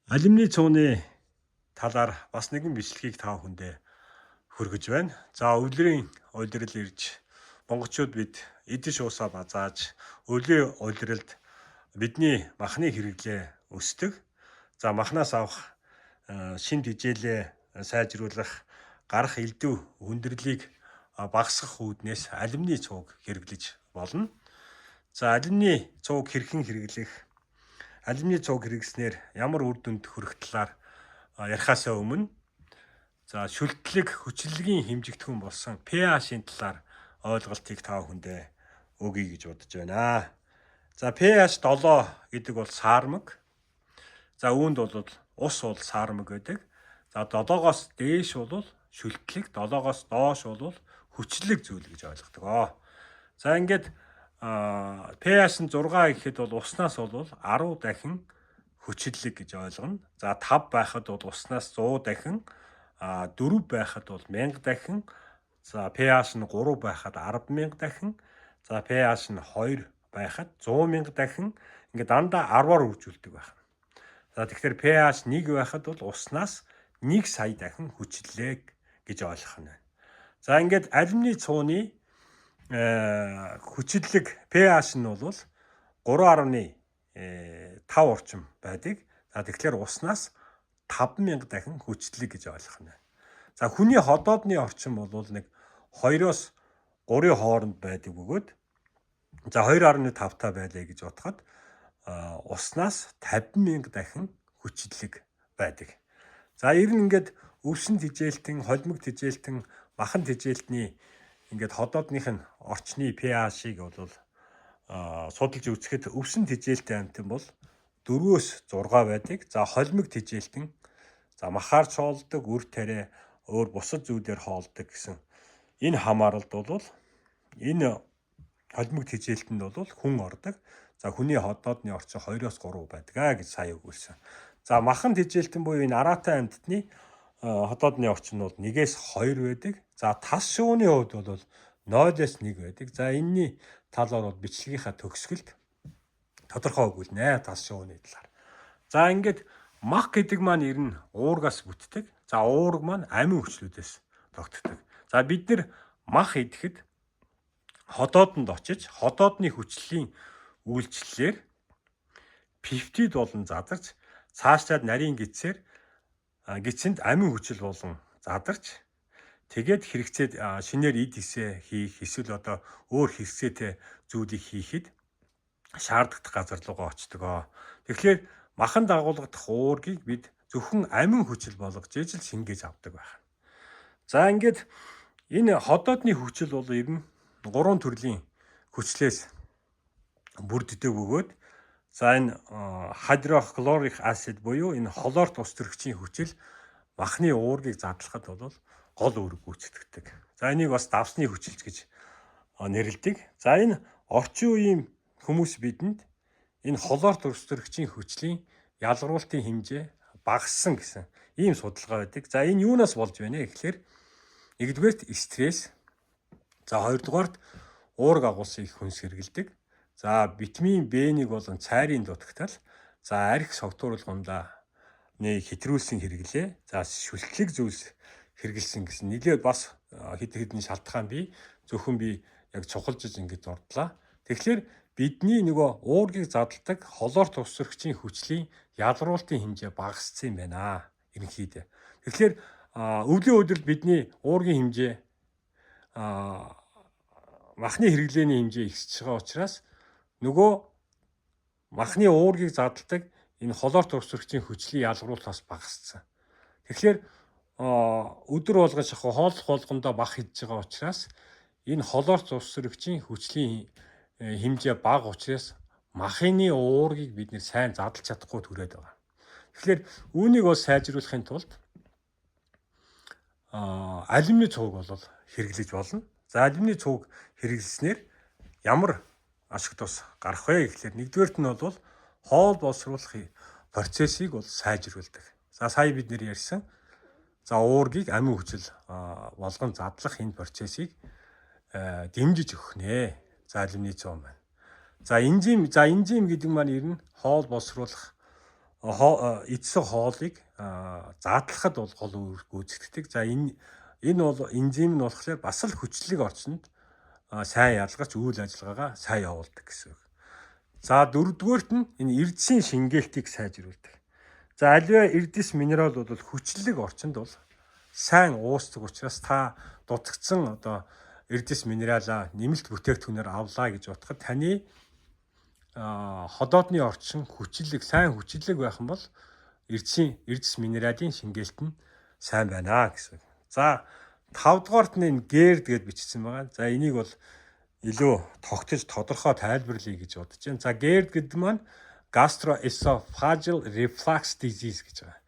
Алюминий цууны талаар бас нэгэн бичлэгийг та бүхэндээ хүргэж байна. За өдрийн улирал ирж монголчууд бид эдэн шуусаа базааж өлийн улиралд бидний махны хэрэглээ өсдөг. За махнаас авах шин тэжээлээ сайжруулах, гарах элдв хүндрэлийг багасгах үүднээс алюминий цууг хэрэглэж болно. За алюминий цууг хэрхэн хэрэглэх, алюминий цууг хэрэглэснээр ямар үр дүнд хүрэх талаар ярихаасаа өмнө шүлтлэг хүчлэгийн хэмжигдэхүүн болсон pH-ийн талаар ойлголтыг та бүхэндээ өгье гэж бодож байна. За pH 7 гэдэг бол саармаг. За үүнд бол ус бол саармаг байдаг. За 7-оос дээш бол шүлтлэг, 7-оос доош бол хүчлэг зүйл гэж ойлгодог. За ингээд pH нь 6 гэхэд бол уснаас бол 10 дахин хүчлэг гэж ойлгоно. За 5 байхад бол уснаас 100 дахин, 4 байхад бол 1000 дахин, за pH нь 3 байхад 100000 дахин, за pH нь 2 байхад 100,000 дахин ингээд дандаа 10-аар үржүүлдэг байна. За тэгэхээр pH 1 байхад бол уснаас 1 сая дахин хүчлээ гэж ойлгох нь байна. За ингээд алюминий цууны хүчлэг pH нь бол 3.5 орчим байдаг. За тэгэхээр уснаас 5000 дахин хүчлэг гэж ойлгох нь байна. За хүний ходоодны орчим бол нэг 2-оос 3-ын хооронд байдаг бөгөөд за 2.5 та байлаа гэж бодоход уснаас 50,000 дахин хүчлэг байдаг. За ер нь ингээд өвсөн тэжээлтэн, холимог тэжээлтэн, махан тэжээлтний ингээд ходоодных нь орчны pH-ыг бол судалж үзэхэд өвсөн тэжээлтэн амтан бол 4-өөс 6 байдаг. За холимог тэжээлтэн за махаар хоолдог, үр тариа, өөр бусад зүйлээр хоолдог гэсэн энэ хамааралд бол энэ холимог тэжээлтэнд бол хүн ордог. За хүний ходоодны орчин 2-оос 3 байдаг гэж сая өгүүлсэн. За махан тэжээлтэн буюу энэ араатай амьтдны ходоодны орчин бол 1-ээс 2 байдаг. За тас шувууны хувьд бол 0-ээс 1 байдаг. За энэний талаар бол бичлэгийнхаа төгсгөлд тодорхой өгүүлнэ тас шувууны талаар. За ингээд мах гэдэг маань ер нь уургаас бүтдэг. За уург маань амин хүчлүүдээс тогтдог. За бид нэр мах идэхэд ходоодонд очиж ходоодны хүчлийн үйлчлэлээр пептид болон задарч цаашдаад нарийн гидсэнд амин хүчил болон задарч тэгээд хэрэгцээд шинээр эд хэсээ хийх эсвэл одоо өөр хэрэгцээтэй зүйлийг хийхэд шаарддаг газар руугаа очдог. Тэгэхээр махан дагуулгадах уургийг бид зөвхөн амин хүчил болгож ижил шингээж авдаг байна. За ингээд энэ ходоодны хүчил бол ер нь 3 төрлийн хүчлээс бүрддэг бөгөөд за энэ хайдрохлорик асид буюу энэ хлорт ус төрөгчийн хүчил махны уургийг задлахад бол гол үүрэг гүйцэтгэдэг. За энийг бас давсны хүчилж гэж нэрлэдэг. За энэ орчин үеийн хүмүүс бидэнд энэ хлорт ус төрөгчийн хүчлийн ялгаруулалтын хэмжээ багассан гэсэн ийм судалгаа байдаг. За энэ юунаас болж байна гэхээр нэгдүгээрт стресс, за хоёрдугаарт уург агуулсан их хүнс хэргэлдэг. За витамин B1-ийг болон цайрын дутагтал, за арх согтууруулгандаа нэг хэтрүүлсэн хэрэглээ, за шүлтлэг зүйлс хэрэгэлсэн гэсэн нэлээд бас хэд хэдэн шалтгаан бий. Зөвхөн би яг цухалжиж ингэж дурдлаа. Тэгэхээр бидний нөгөө уургийг задалдаг хлорт ус төрөгчийн хүчлийн ялгаруулалтын хэмжээ багассан юм байна. Ерөнхийдөө. Тэгэхээр өвлийн удирд бидний уургийн хэмжээ махны хэрэглээний хэмжээ ихсэж байгаа учраас нөгөө махны уургийг задалдаг энэ хлорт ус төрөгчийн хүчлийн ялгаруулалт бас багассан. Тэгэхээр өдөр болгож хооллох болгондоо мах идж байгаа учраас энэ хлорт ус төрөгчийн хүчлийн хэмжээ бага учраас махны уургийг бид нэр сайн задлж чадахгүй түрээд байгаа. Тэгэхээр үүнийг бас сайжруулахын тулд алюминий цууг бол хэрэглэж болно. За алюминий цууг хэрэглэснээр ямар ашиг тус гарах вэ гэхээр нэгдүгээрт нь бол хоол боловсруулах процессыг бол сайжруулдаг. За сая бид нэр ярьсан. За уургийг амин хүчил болгон задлах энэ процессыг дэмжиж өгөх нэ. За алюминий цуу маань. За энзим гэдэг маань ер нь хоол боловсруулах эдсэн хоолыг задлахад бол гол гүйцэтгэдэг. За энэ бол энзим нь болохоор бас л хүчлэг орчинд сайн ялгарч үйл ажиллагаагаа сайн явуулдаг гэсэн үг. За дөрөвдүгээрт нь энэ эрдэсийн шингээлтийг сайжруулдаг. За аливаа эрдэс минерал бол хүчлэг орчинд бол сайн уусдаг учраас та дутагдсан эрдэс минералаа нэмэлт бүтээгдэхүүнээр авлаа гэж бодоход таны ходоодны орчин сайн хүчлэг байх юм бол эрдэс минералын шингээлт нь сайн байна гэсэн. За 5 дугаарт нь энэ гэрд гэж бичсэн байгаа. За энийг бол илүү тогтож тодорхой тайлбарлая гэж бодож байна. За гэрд гэдэг маань gastroesophageal reflux disease гэж байгаа.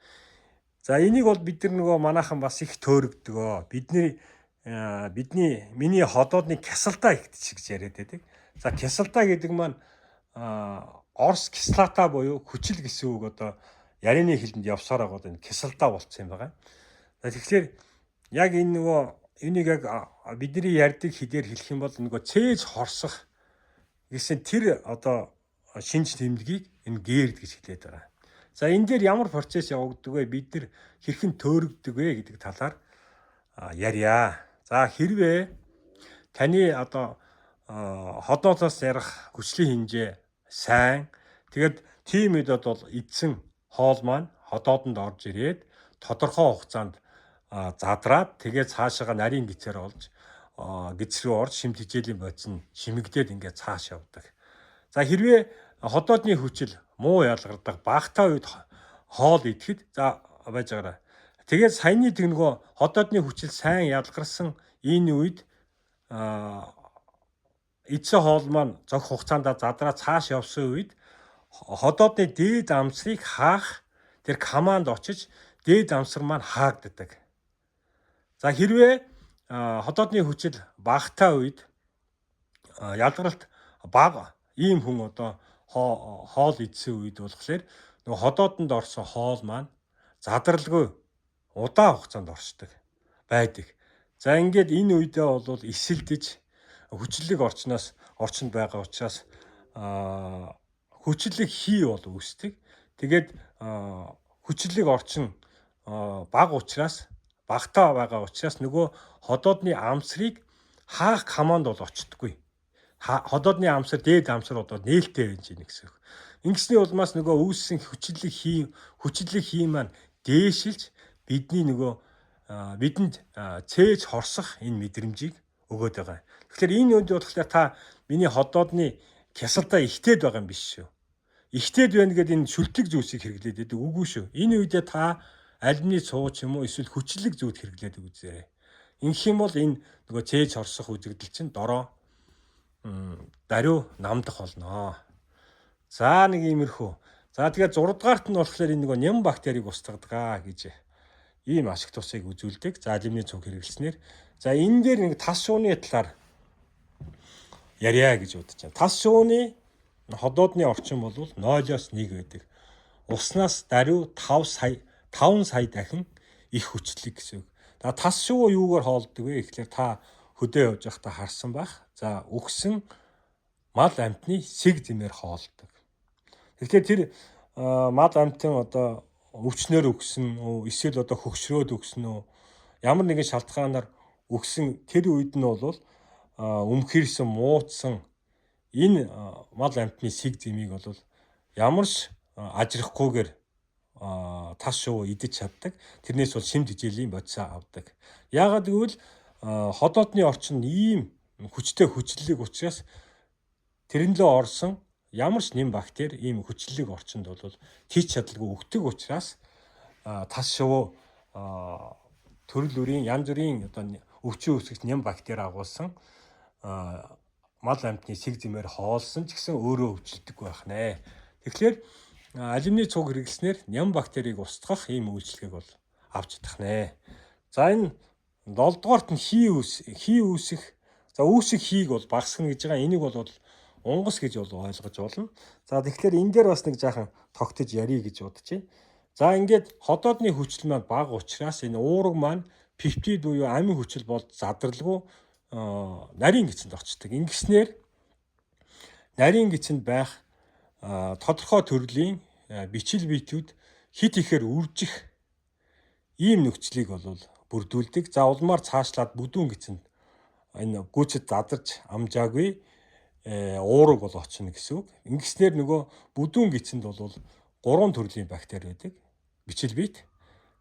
За энийг бол бид нар манайхан бас их төөрөгдөг. Миний ходоодны кислота ихтэж гэж яриад байдаг. За кислота гэдэг маань орс кислота буюу хүчил гэсэн үг ярианы хэлэнд явсаар байгаа энэ кислота болцсон юм байгаа. За тэгэхээр яг энэ энийг яг бидний ярьдаг хэлээр хэлэх юм бол цээж хорсох гэсэн тэр шинж тэмдгийг энэ гэрд гэж хэлээд байгаа. За энэ дээр ямар процесс явагддаг вэ? Бид нар хэрхэн төөрөгдөг вэ гэдэг талаар ярья. За хэрвээ таны ходоодоос ярах хүчлийн хэмжээ сайн тэгээд тийм үед бол эдсэн хоол маань ходоодонд орж ирээд тодорхой хугацаанд задраад тэгээд цаашаага нарийн гисээр олж гис рүү орж шимт хичээлийн бодис нь шимэгдээд ингээд цааш явдаг. За хэрвээ ходоодны хүчил муу ялгардаг багтаа үед хоол идэхэд байж байгаарай. Тэгээд саяны тэгнэгөө ходоодны хүчил сайн ялгарсан энэ үед эдсэн хоол маань зөх хугацаанд задраа цааш явсан үед ходоодны дээд амсрыг хаах тэр команд очиж дээд амсар маань хаагддаг. За хэрвээ ходоодны хүчил багтаа үед ялгаралт бага ийм хүн хоол идсэн үед болохоор ходоодонд орсон хоол маань задралгүй удаан хугацаанд оршдог байдаг. За ингээд энэ үедээ бол эсэлдэж хүчлэг орчинд байгаа учраас хүчлэг хий бол үүсдэг. Тэгээд хүчлэг орчин бага учраас багтаа байгаа учраас нөгөө ходоодны амсрыг хаах команд бол очдоггүй. Ходоодны амсар дээд амсар нээлттэй байж гэнэ гэсэн үг. Ингэсний улмаас нөгөө үүссэн хүчлэг хий маань дээшилж бидэнд цээж хорсох энэ мэдрэмжийг өгöd байгаа. Тэгэхээр энэ үед болохоор та миний ходоодны кислота ихтээд байгаа юм биш шүү. Ихтээд байна гэдэг энэ шүлтлэг зүйлсийг хэрэглээд байдаг. Үгүй шүү. Энэ үедээ та альмны цууч юм уу эсвэл хүчлэг зүйлд хэрэглээд үзээрэй. Ингэх юм бол энэ нөгөө цээж хорсох үзэгдэл чинь дороо даруй намдах болно. За нэг иймэрхүү. За тэгээд 6 дугаарт нь болохоор энэ нөгөө ням бактерийг устгадаг гэж ийм ашиг тусыг үзүүлдэг. За алюминий цуг хэрэглэснээр. За энэ дээр нэг тас шууны талаар ярья гэж бодож байна. Тас шууны ходоодны орчин бол 0-1 байдаг. Уснаас даруй 5 сая дахин их хүчлэг гэсэн үг. За тас шуу юугаар хоолдог вэ гэхээр та хөдөө явж байхдаа харсан байх. За үхсэн мал амьтны сэг зэмээр хоолдог. Тэгэхээр тэр мал амьтан өвчнөр өгсөн эсвэл хөгшрөөд өгсөн үү ямар нэгэн шалтгаанаар өгсөн тэр үед нь бол өмхөрсөн муудсан энэ мал амьтны сэг зэмийг бол ямарч ажрахгүйгээр тас шуу идэж чаддаг. Тэрнээс бол шимт хичээлийн бодисоо авдаг. Яагаад гэвэл ходоодны орчин ийм хүчтэй хүчлэг учраас тэрнлөө орсон ямар ч нэм бактери ийм хүчлэг орчинд бол тийч чадалгүй өгдөг учраас тас шуу төрөл бүрийн янз бүрийн өвчин үүсгэж нэм бактери агуулсан мал амьтны сэг зэмээр хоолсон ч гэсэн өөрөө өвчлөдөг байх нэ. Тэгэхээр алюминий цуг хэрэглэснээр нэм бактерийг устгах ийм үйлчлэгийг бол авч чадах нэ. За энэ 7 дугаарт нь хий үүсэх. За үүсэх хийг бол багасгах гэж байгаа. Энийг бол унгас гэж бол ойлгож болно. За тэгэхээр энэ дээр бас нэг жаахан тогтож ярих гэж бодож байна. За ингээд ходоодны хүчил маань бага учраас энэ уурга маань пептид буюу амин хүчил бол задралгүй нарийн гисэнд очдог. Ингэснээр нарийн гисэнд байх тодорхой төрлийн бичил биетүүд хит ихээр үржих ийм нөхцөлийг бол бүрдүүлдэг. За улмаар цаашлаад бүдүүн гисэнд энэ гүйцэд задарч амжаагүй уураг бол очно гэсэн үг. Ингэснээр нөгөө бүдүүн гисэнд бол 3 төрлийн бактери байдаг. Бичил биет,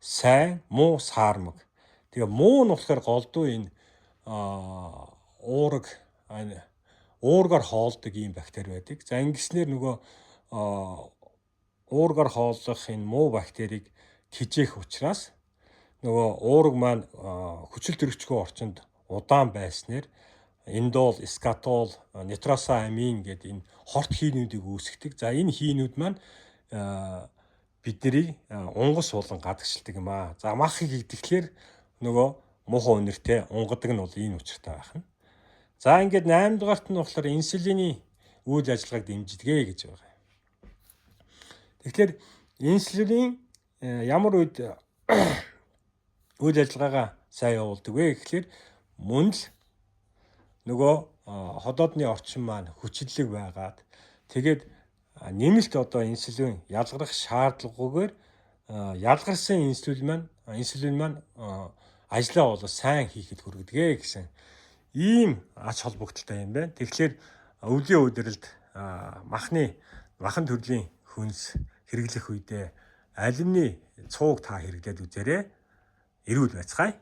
сайн, муу, саармаг. Тэгээ муу нь болохоор голдуу энэ уургаар хоолдог ийм бактери байдаг. За ингэснээр нөгөө уургаар хооллох энэ муу бактерийг тижээх учраас нөгөө уураг маань хүчил төрөгчгүй орчинд удаан байснаар эндол, скатол, нитросамин гэдэг энэ хорт хийнүүдийг үүсгдэг. За энэ хийнүүд маань бидний унгас болон гадагшилдаг юм аа. За мах хийгдэхлээр нөгөө муухай үнэртэй унгадаг нь бол энэ учиртай байх нь. За ингээд 8 дугаарт нь болохоор инсулиний үйл ажиллагааг дэмждэг гэж байгаа. Тэгэхээр инсулин ямар үед үйл ажиллагаагаа сайн явуулдаг вэ гэхлээр мөн л нөгөө ходоодны орчин маань хүчлэг байгаад тэгээд нэмэлт одоо инсулин ялгарах шаардлагагүйгээр ялгарсан инсулин маань ажлаа бол сайн хийхэд хүргэдэг гэсэн ийм ач холбогдолтой юм байна. Тэгэхээр өвлийн удиралд махан төрлийн хүнс хэрэглэх үедээ алюмины цууг та хэрэглээд үзээрэй. Эрүүл байцгаая.